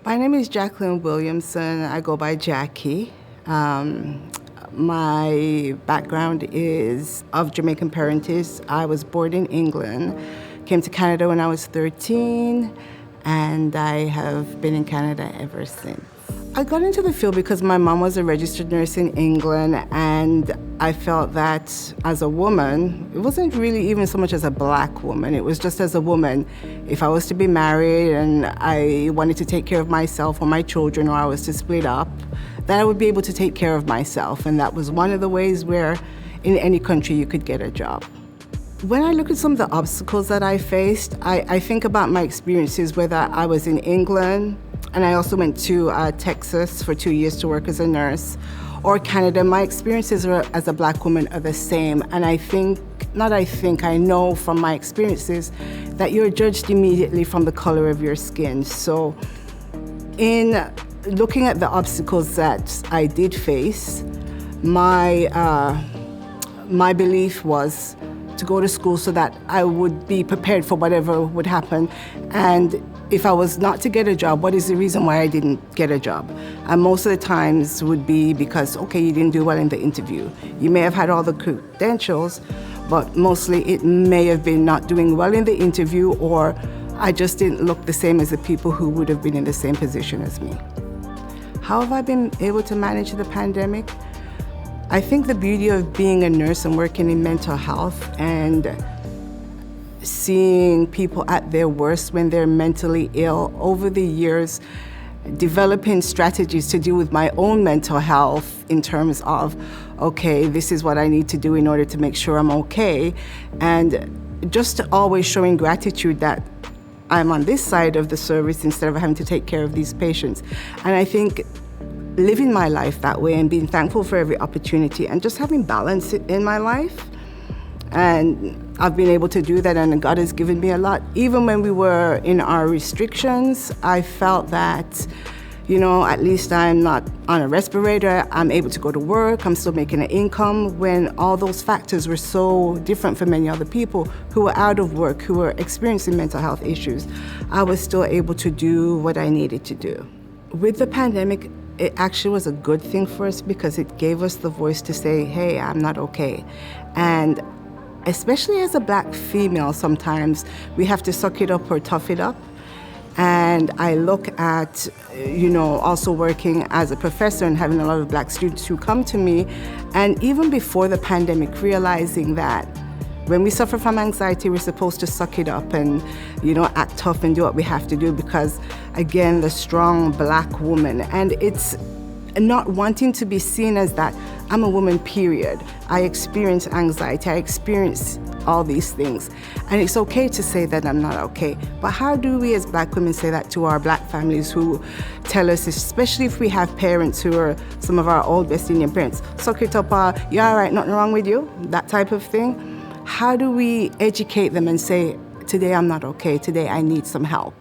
My name is Jacqueline Williamson. I go by Jackie. My background is of Jamaican parentage. I was born in England, came to Canada when I was 13, and I have been in Canada ever since. I got into the field because my mom was a registered nurse in England, and I felt that as a woman, it wasn't really even so much as a black woman, it was just as a woman. If I was to be married and I wanted to take care of myself or my children, or I was to split up, that I would be able to take care of myself. And that was one of the ways where in any country you could get a job. When I look at some of the obstacles that I faced, I think about my experiences, whether I was in England, and I also went to Texas for 2 years to work as a nurse, or Canada. My experiences as a black woman are the same. And I know from my experiences that you're judged immediately from the color of your skin. So in looking at the obstacles that I did face, my belief was to go to school so that I would be prepared for whatever would happen. And if I was not to get a job, what is the reason why I didn't get a job? And most of the times would be because, okay, you didn't do well in the interview. You may have had all the credentials, but mostly it may have been not doing well in the interview, or I just didn't look the same as the people who would have been in the same position as me. How have I been able to manage the pandemic? I think the beauty of being a nurse and working in mental health and seeing people at their worst when they're mentally ill, over the years, developing strategies to deal with my own mental health in terms of, okay, this is what I need to do in order to make sure I'm okay, and just always showing gratitude that I'm on this side of the service instead of having to take care of these patients. And I think living my life that way and being thankful for every opportunity and just having balance in my life. And I've been able to do that, and God has given me a lot. Even when we were in our restrictions, I felt that, at least I'm not on a respirator, I'm able to go to work, I'm still making an income, when all those factors were so different for many other people who were out of work, who were experiencing mental health issues. I was still able to do what I needed to do. With the pandemic, it actually was a good thing for us because it gave us the voice to say, hey, I'm not okay. And especially as a black female, sometimes we have to suck it up or tough it up. And I look at, also working as a professor and having a lot of black students who come to me, and even before the pandemic, realizing that when we suffer from anxiety, we're supposed to suck it up and, act tough and do what we have to do because, again, the strong black woman. And it's not wanting to be seen as that. I'm a woman, period. I experience anxiety. I experience all these things. And it's okay to say that I'm not okay. But how do we as black women say that to our black families who tell us, especially if we have parents who are some of our old West Indian parents, suck it up, you're all right, nothing wrong with you, that type of thing. How do we educate them and say, today I'm not okay, today I need some help?